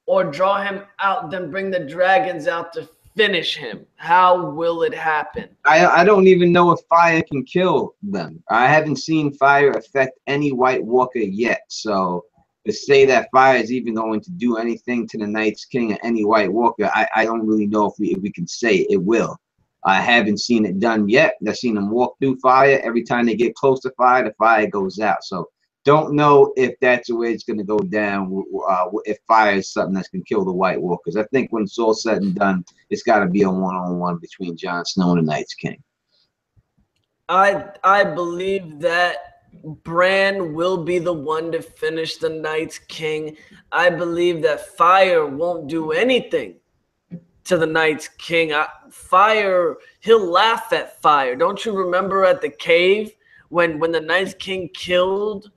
Speaker 2: or draw him out, then bring the dragons out to finish him? How will it happen?
Speaker 1: I don't even know if fire can kill them. I haven't seen fire affect any White Walker yet. So to say that fire is even going to do anything to the Night's King or any White Walker, I don't really know if we can say it will. I haven't seen it done yet. I've seen them walk through fire. Every time they get close to fire, the fire goes out. So don't know if that's the way it's going to go down, if fire is something that's going to kill the White Walkers. I think when it's all said and done, it's got to be a one-on-one between Jon Snow and the Night's King.
Speaker 2: I believe that Bran will be the one to finish the Night's King. I believe that fire won't do anything to the Night's King. Fire, he'll laugh at fire. Don't you remember at the cave when the Night's King killed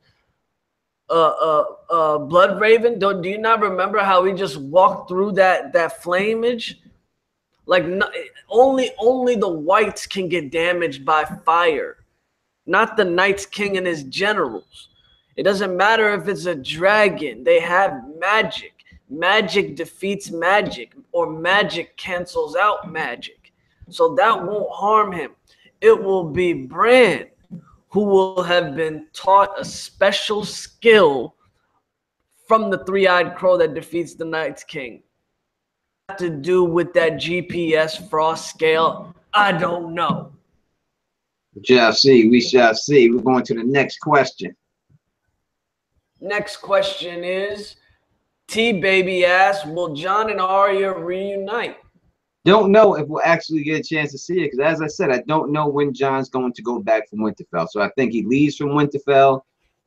Speaker 2: Blood Raven? Do you not remember how he just walked through that flameage? Like, only the whites can get damaged by fire, not the Night's King and his generals. It doesn't matter if it's a dragon. They have magic. Magic defeats magic, or magic cancels out magic. So that won't harm him. It will be Bran who will have been taught a special skill from the three-eyed crow that defeats the Night's King. To do with that GPS frost scale, I don't know.
Speaker 1: We shall see. We shall see. We're going to the next question.
Speaker 2: Next question is, T-Baby asks, will Jon and Arya reunite?
Speaker 1: Don't know if we'll actually get a chance to see it, because as I said, I don't know when Jon's going to go back from Winterfell. So I think he leaves from Winterfell,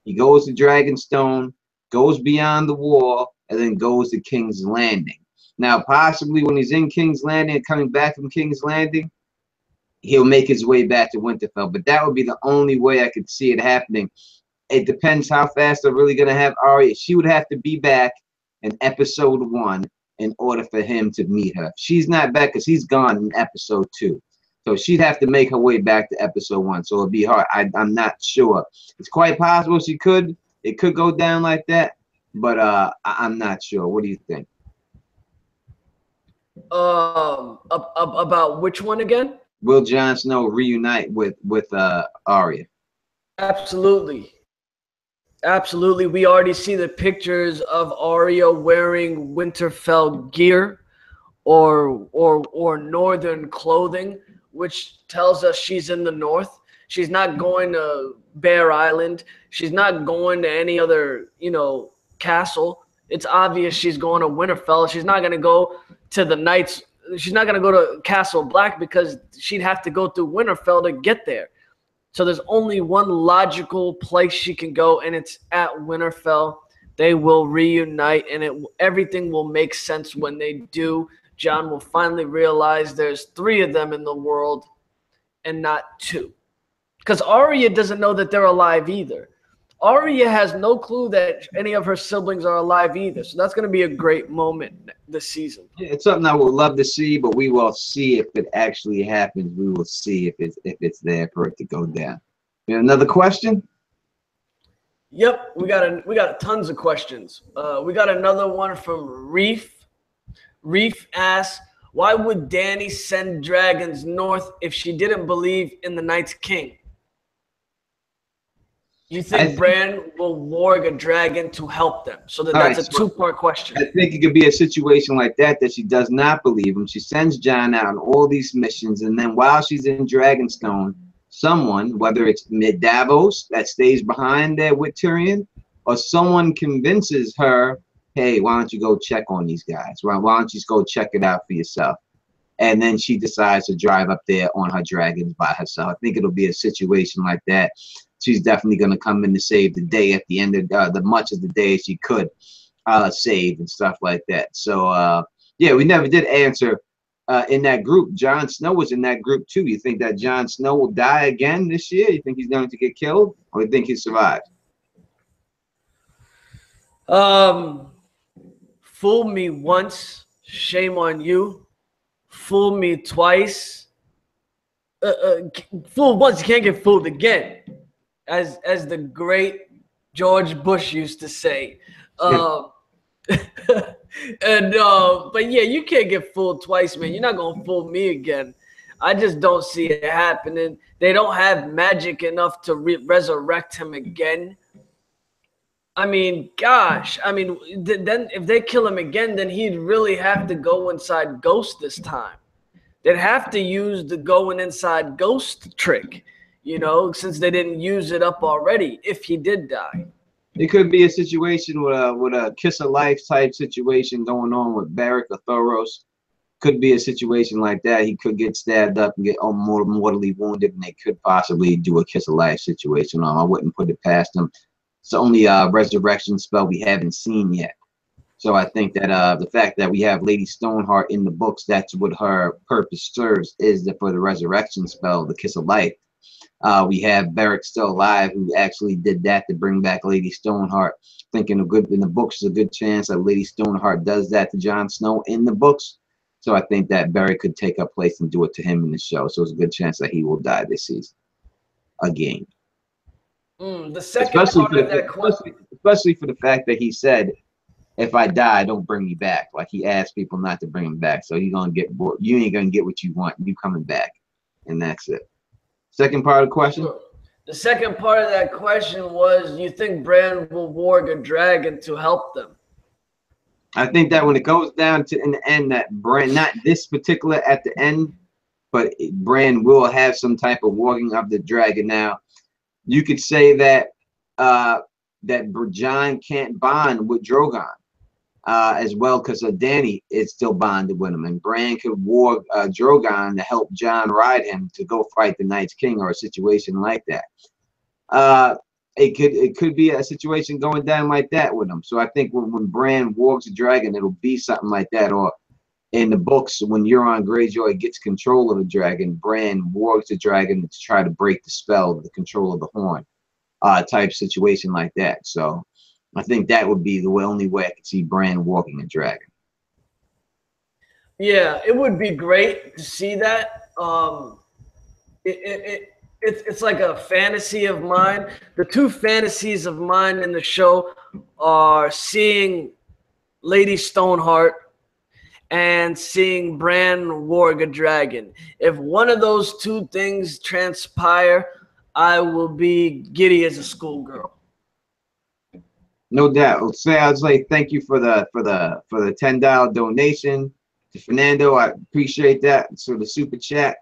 Speaker 1: he goes to Dragonstone, goes beyond the wall, and then goes to King's Landing. Now, possibly when he's in King's Landing and coming back from King's Landing, he'll make his way back to Winterfell. But that would be the only way I could see it happening. It depends how fast they're really going to have Arya. She would have to be back in episode 1 in order for him to meet her. She's not back because he's gone in episode 2. So she'd have to make her way back to episode 1. So it'd be hard. I'm not sure. It's quite possible she could. It could go down like that. But I'm not sure. What do you think?
Speaker 2: About which one again?
Speaker 1: Will Jon Snow reunite with Arya?
Speaker 2: Absolutely. Absolutely. We already see the pictures of Arya wearing Winterfell gear or northern clothing, which tells us she's in the north. She's not going to Bear Island. She's not going to any other, castle. It's obvious she's going to Winterfell. She's not going to go to the Knights. She's not going to go to Castle Black because she'd have to go through Winterfell to get there. So there's only one logical place she can go, and it's at Winterfell. They will reunite, and everything will make sense when they do. Jon will finally realize there's 3 of them in the world and not 2. Because Arya doesn't know that they're alive either. Arya has no clue that any of her siblings are alive either. So that's going to be a great moment this season.
Speaker 1: Yeah, it's something I would love to see, but we will see if it actually happens. We will see if it's there for it to go down. You have another question?
Speaker 2: Yep, we got tons of questions. We got another one from Reef. Reef asks, why would Dany send dragons north if she didn't believe in the Night's King? You think Bran will warg a dragon to help them? So that's a 2-part question.
Speaker 1: I think it could be a situation like that she does not believe him. She sends Jon out on all these missions, and then while she's in Dragonstone, someone, whether it's Davos that stays behind there with Tyrion, or someone convinces her, hey, why don't you go check on these guys? Why don't you just go check it out for yourself? And then she decides to drive up there on her dragons by herself. I think it'll be a situation like that. She's definitely going to come in to save the day at the end of the much of the day she could save and stuff like that. So, yeah, we never did answer in that group. Jon Snow was in that group too. You think that Jon Snow will die again this year? You think he's going to get killed, or you think he survived?
Speaker 2: Fool me once, shame on you. Fool me twice. Fool once, you can't get fooled again. As the great George Bush used to say. But yeah, you can't get fooled twice, man. You're not gonna fool me again. I just don't see it happening. They don't have magic enough to resurrect him again. I mean, gosh. I mean, then if they kill him again, then he'd really have to go inside Ghost this time. They'd have to use the going inside Ghost trick, since they didn't use it up already, if he did die.
Speaker 1: It could be a situation with a kiss of life type situation going on with Beric or Thoros. Could be a situation like that. He could get stabbed up and get mortally wounded, and they could possibly do a kiss of life situation on him. I wouldn't put it past him. It's the only resurrection spell we haven't seen yet. So I think that the fact that we have Lady Stoneheart in the books, that's what her purpose serves, is for the resurrection spell, the kiss of life. We have Beric still alive, who actually did that to bring back Lady Stoneheart. Thinking in the books, there's a good chance that Lady Stoneheart does that to Jon Snow in the books. So I think that Beric could take up place and do it to him in the show. So it's a good chance that he will die this season again.
Speaker 2: The second part of that question,
Speaker 1: especially for the fact that he said, "If I die, don't bring me back." Like, he asked people not to bring him back. So you're gonna get bored. You ain't gonna get what you want. You coming back, and that's it. Second part of the question.
Speaker 2: The second part of that question was, you think Bran will warg a dragon to help them?
Speaker 1: I think that when it goes down to in the end, that Bran, not this particular at the end, but Bran will have some type of warging of the dragon. Now, you could say that that Jon can't bond with Drogon as well, because Dany is still bonded with him, and Bran could warg Drogon to help Jon ride him to go fight the Night's King, or a situation like that. It could be a situation going down like that with him. So I think when Bran wargs a dragon, it'll be something like that. Or in the books, when Euron Greyjoy gets control of the dragon, Bran wargs the dragon to try to break the spell, the control of the horn, type situation like that. So I think that would be the only way I could see Bran walking a dragon.
Speaker 2: Yeah, it would be great to see that. It's like a fantasy of mine. The two fantasies of mine in the show are seeing Lady Stoneheart and seeing Bran warg a dragon. If one of those two things transpire, I will be giddy as a schoolgirl.
Speaker 1: No doubt. I'd say thank you for the $10 donation to Fernando. I appreciate that. So the super chat,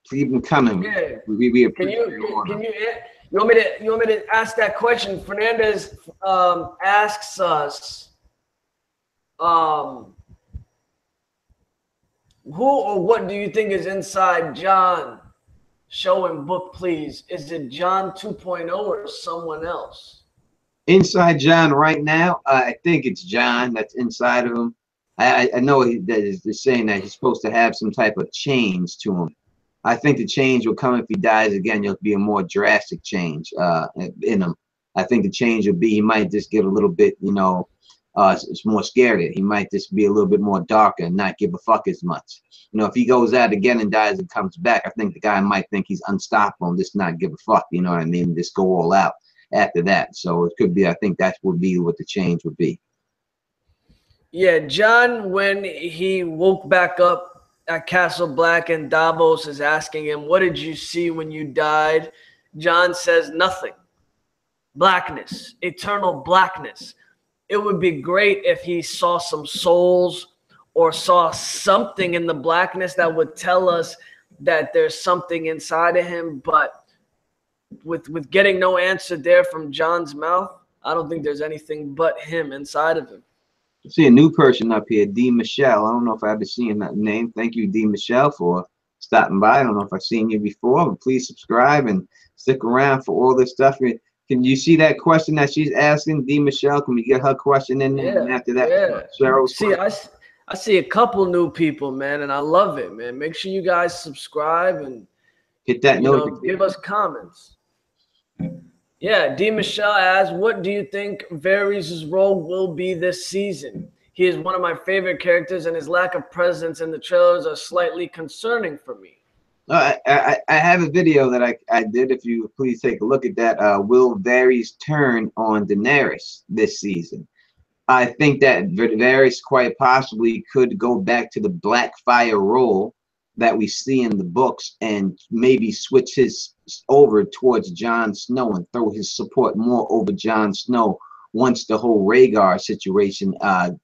Speaker 1: keep them coming.
Speaker 2: Yeah.
Speaker 1: We appreciate
Speaker 2: you want me to ask that question? Fernandez asks us, who or what do you think is inside Jon? Show and book, please. Is it Jon 2.0 or someone else?
Speaker 1: Inside Jon right now, I think it's Jon that's inside of him. I know that is saying that he's supposed to have some type of change to him. I think the change will come if he dies again. It'll be a more drastic change in him. I think the change will be he might just get a little bit, it's more scared. He might just be a little bit more darker and not give a fuck as much. If he goes out again and dies and comes back, I think the guy might think he's unstoppable and just not give a fuck. You know what I mean? Just go all out after that. So it could be, I think that would be what the change would be.
Speaker 2: Yeah, Jon, when he woke back up at Castle Black and Davos is asking him, what did you see when you died? Jon says nothing. Blackness, eternal blackness. It would be great if he saw some souls or saw something in the blackness that would tell us that there's something inside of him. But with getting no answer there from Jon's mouth, I don't think there's anything but him inside of him.
Speaker 1: I see a new person up here, D. Michelle. I don't know if I've been seeing that name. Thank you, D. Michelle, for stopping by. I don't know if I've seen you before, but please subscribe and stick around for all this stuff. Can you see that question that she's asking, D. Michelle? Can we get her question in there?
Speaker 2: Yeah,
Speaker 1: and after that,
Speaker 2: yeah.
Speaker 1: Cheryl's
Speaker 2: see, I see a couple new people, man, and I love it, man. Make sure you guys subscribe and
Speaker 1: hit that notification.
Speaker 2: Give us comments. Yeah, D. Michelle asks, what do you think Varys' role will be this season? He is one of my favorite characters, and his lack of presence in the trailers are slightly concerning for me.
Speaker 1: I have a video that I did. If you please take a look at that. Will Varys turn on Daenerys this season? I think that Varys quite possibly could go back to the Blackfire role that we see in the books and maybe switch his over towards Jon Snow and throw his support more over Jon Snow once the whole Rhaegar situation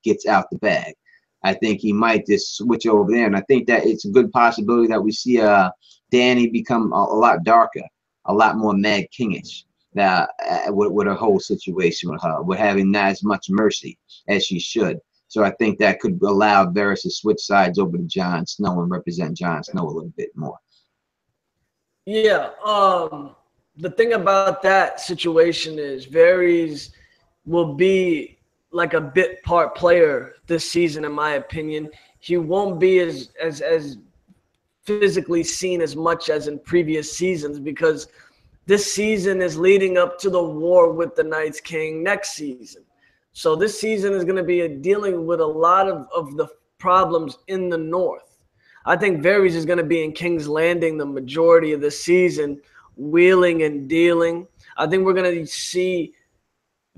Speaker 1: gets out the bag. I think he might just switch over there, and I think that it's a good possibility that we see Dany become a lot darker, a lot more Mad Kingish with her whole situation with her, with having not as much mercy as she should. So I think that could allow Varys to switch sides over to Jon Snow and represent Jon Snow a little bit more.
Speaker 2: Yeah, the thing about that situation is Varys will be like a bit part player this season, in my opinion. He won't be as physically seen as much as in previous seasons because this season is leading up to the war with the Night's King next season. So this season is going to be dealing with a lot of the problems in the north. I think Varys is going to be in King's Landing the majority of the season, wheeling and dealing. I think we're going to see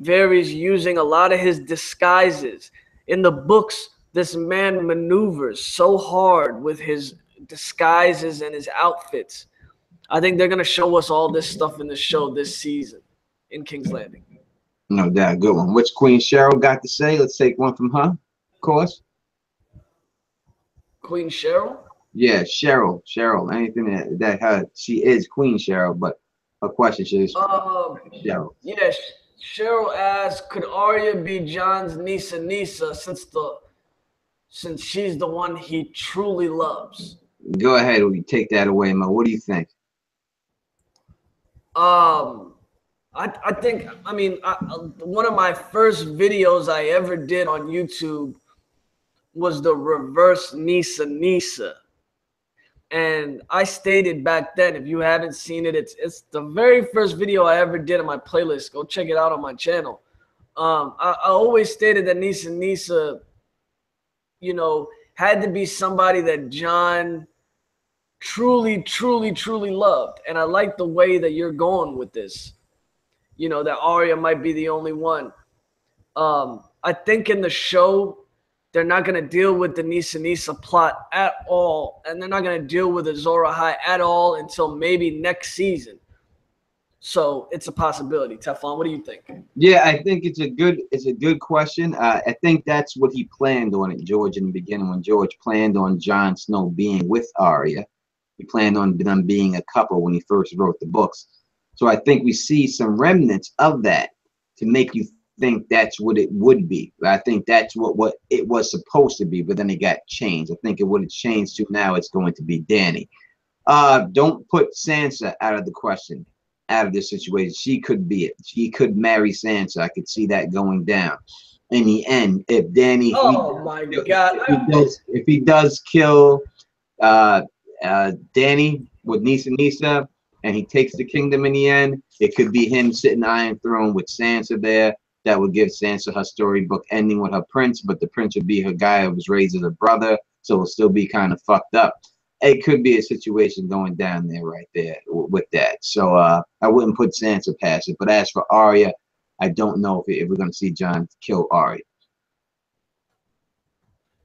Speaker 2: Varys using a lot of his disguises. In the books, this man maneuvers so hard with his disguises and his outfits. I think they're going to show us all this stuff in the show this season in King's Landing.
Speaker 1: No doubt, good one. What's Queen Cheryl got to say? Let's take one from her, of course.
Speaker 2: Queen Cheryl?
Speaker 1: Yeah, Cheryl. Anything that she is Queen Cheryl, but her question is Cheryl.
Speaker 2: Yeah, Cheryl asks, could Arya be Jon's Nisa since she's the one he truly loves?
Speaker 1: Go ahead, we take that away, Mo. What do you think?
Speaker 2: I think, one of my first videos I ever did on YouTube was the reverse Nisa. And I stated back then, if you haven't seen it, it's the very first video I ever did on my playlist. Go check it out on my channel. I always stated that Nisa, had to be somebody that Jon truly loved. And I like the way that you're going with this. That Arya might be the only one. I think in the show, They're not going to deal with the Nisa Nisa plot at all, and they're not going to deal with Azor Ahai at all until maybe next season. So it's a possibility. Teflon, what do you think?
Speaker 1: Yeah, I think it's a good question. I think that's what he planned on it, George, in the beginning, when George planned on Jon Snow being with Arya. He planned on them being a couple when he first wrote the books. So I think we see some remnants of that to make you think that's what it would be. I think that's what it was supposed to be, but then it got changed. I think it would have changed to now it's going to be Dany. Don't put Sansa out of the question, out of this situation. She could be it. She could marry Sansa. I could see that going down. In the end, if Dany,
Speaker 2: oh my God,
Speaker 1: if he does kill Dany with Nisa Nisa, and he takes the kingdom in the end, it could be him sitting Iron Throne with Sansa there. That would give Sansa her storybook ending with her prince, but the prince would be her guy who was raised as a brother, so it'll still be kind of fucked up. It could be a situation going down there right there with that. So I wouldn't put Sansa past it. But as for Arya, I don't know if we're going to see Jon kill Arya.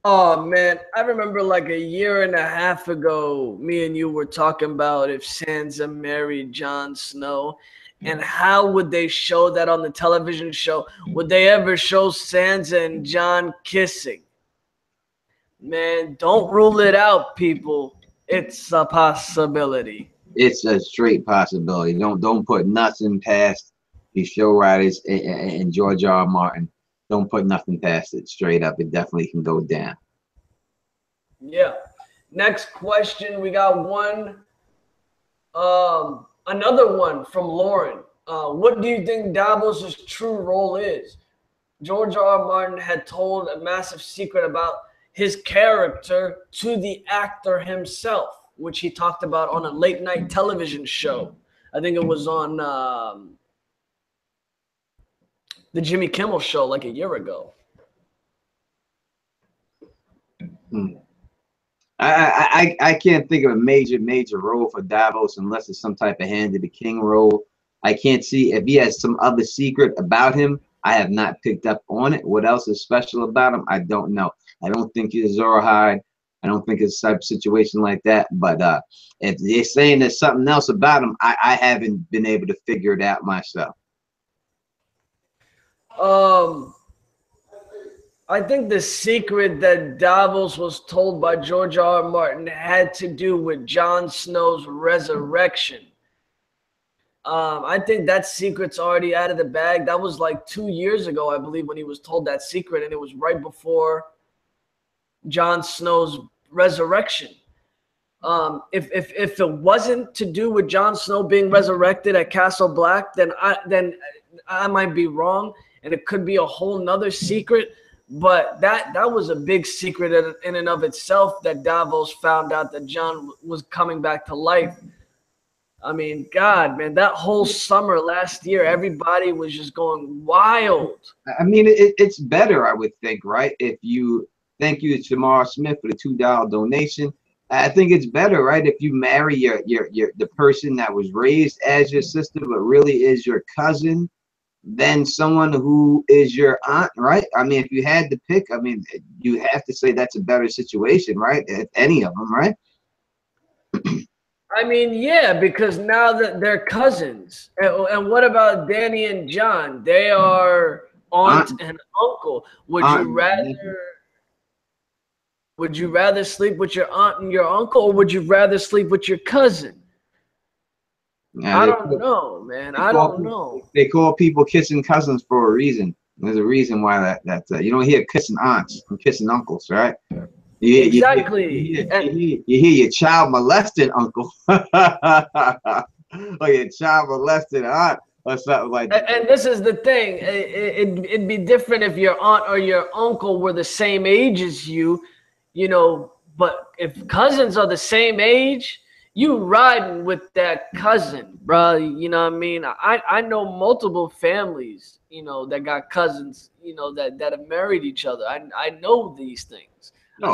Speaker 2: Oh man, I remember like a year and a half ago, me and you were talking about if Sansa married Jon Snow, and how would they show that on the television show? Would they ever show Sansa and Jon kissing? Man, don't rule it out, people. It's a possibility.
Speaker 1: It's a straight possibility. Don't put nothing past the show writers and George R. R. Martin. Don't put nothing past it. Straight up, it definitely can go down.
Speaker 2: Yeah. Next question, we got one. Another one from Lauren. What do you think Davos' true role is? George R. R. Martin had told a massive secret about his character to the actor himself, which he talked about on a late night television show. I think it was on the Jimmy Kimmel show like a year ago.
Speaker 1: I can't think of a major role for Davos unless it's some type of hand of the king role. I can't see if he has some other secret about him. I have not picked up on it. What else is special about him? I don't know. I don't think he's Azor Ahai. I don't think it's a type of situation like that. But if they're saying there's something else about him, I haven't been able to figure it out myself.
Speaker 2: I think the secret that Davos was told by George R. R. Martin had to do with Jon Snow's resurrection. I think that secret's already out of the bag. That was like 2 years ago, I believe, when he was told that secret, and it was right before Jon Snow's resurrection. If it wasn't to do with Jon Snow being resurrected at Castle Black, then I might be wrong, and it could be a whole nother secret. But that was a big secret in and of itself, that Davos found out that Jon was coming back to life. I mean, God, man, that whole summer last year, everybody was just going wild.
Speaker 1: I mean, it's better, I would think, right? If you thank you to Shamar Smith for the $2 donation. I think it's better, right? If you marry the person that was raised as your sister, but really is your cousin, than someone who is your aunt, right? I mean, if you had to pick, I mean, you have to say that's a better situation, right? If any of them, right?
Speaker 2: I mean, yeah, because now that they're cousins. And what about Dany and Jon? They are aunt and uncle. Would you rather sleep with your aunt and your uncle, or would you rather sleep with your cousin? I don't know, man. I don't know.
Speaker 1: They call people kissing cousins for a reason. There's a reason why that's you don't hear kissing aunts and kissing uncles, right?
Speaker 2: Exactly.
Speaker 1: You hear your child molested uncle or your child molested aunt or something like that.
Speaker 2: And this is the thing. It'd be different if your aunt or your uncle were the same age as you, you know, but if cousins are the same age, you riding with that cousin, bro. You know what I mean? I know multiple families, you know, that got cousins, you know, that have married each other. I know these things.
Speaker 1: No,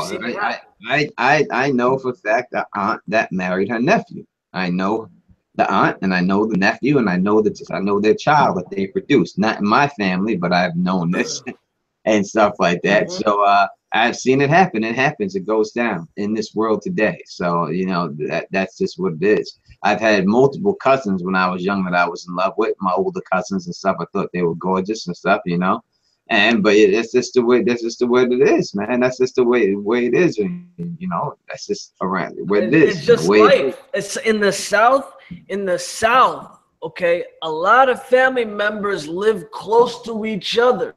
Speaker 1: I know for a fact the aunt that married her nephew. I know the aunt and I know the nephew and I know their child that they produced. Not in my family, but I've known this and stuff like that. So I've seen it happen. It happens. It goes down in this world today. So, you know, that's just what it is. I've had multiple cousins when I was young that I was in love with, my older cousins and stuff. I thought they were gorgeous and stuff, you know. But it's just the way. That's just the way it is, man. That's just the way it is, and you know, that's just around where it is.
Speaker 2: It's just
Speaker 1: the way
Speaker 2: life. It's in the South. In the South, okay, a lot of family members live close to each other.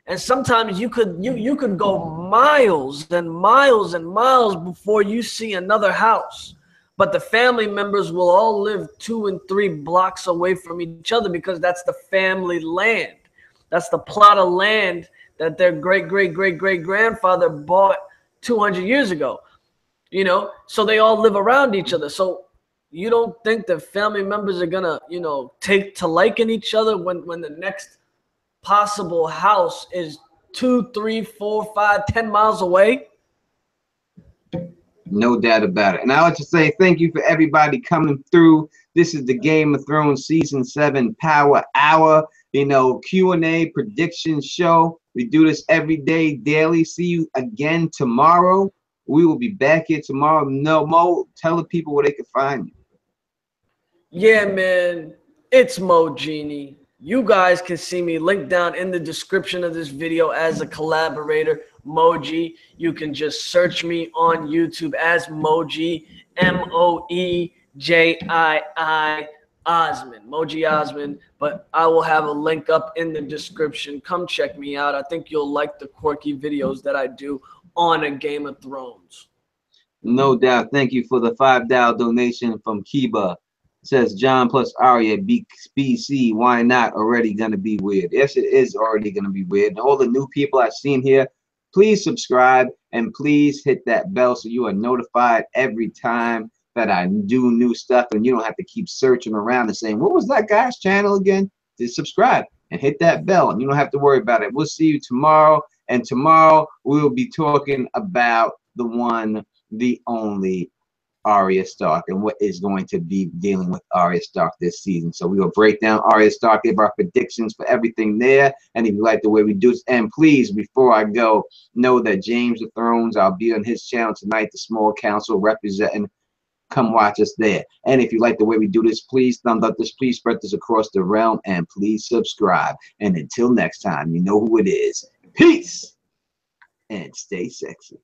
Speaker 2: And sometimes you could go miles and miles and miles before you see another house. But the family members will all live 2 and 3 blocks away from each other because that's the family land. That's the plot of land that their great-great-great-great-grandfather bought 200 years ago. You know, so they all live around each other. So you don't think that family members are gonna, you know, take to liking each other when the next possible house is 2, 3, 4, 5, 10 miles away?
Speaker 1: No doubt about it. And I want to say thank you for everybody coming through. This is the Game of Thrones Season 7 Power Hour, you know, Q&A prediction show. We do this every day, daily. See you again tomorrow. We will be back here tomorrow. No, Mo, tell the people where they can find you.
Speaker 2: Yeah, man, it's Mo Genie. You guys can see me linked down in the description of this video as a collaborator, Moji. You can just search me on YouTube as Moji, Moejii Osmond, Moji Osmond. But I will have a link up in the description. Come check me out. I think you'll like the quirky videos that I do on a Game of Thrones.
Speaker 1: No doubt. Thank you for the $5 donation from Kiba. It says John plus Arya BC. Why not? Already gonna be weird. Yes, it is already gonna be weird. And all the new people I've seen here, please subscribe and please hit that bell so you are notified every time that I do new stuff, and you don't have to keep searching around and saying, what was that guy's channel again? Just subscribe and hit that bell, and you don't have to worry about it. We'll see you tomorrow, and tomorrow we will be talking about the one, the only Arya Stark and what is going to be dealing with Arya Stark this season. So we will break down Arya Stark, give our predictions for everything there. And if you like the way we do this, and please, before I go, know that James of Thrones, I'll be on his channel tonight, the Small Council representing. Come watch us there. And if you like the way we do this, please thumbs up this, please spread this across the realm, and please subscribe. And until next time, you know who it is. Peace and stay sexy.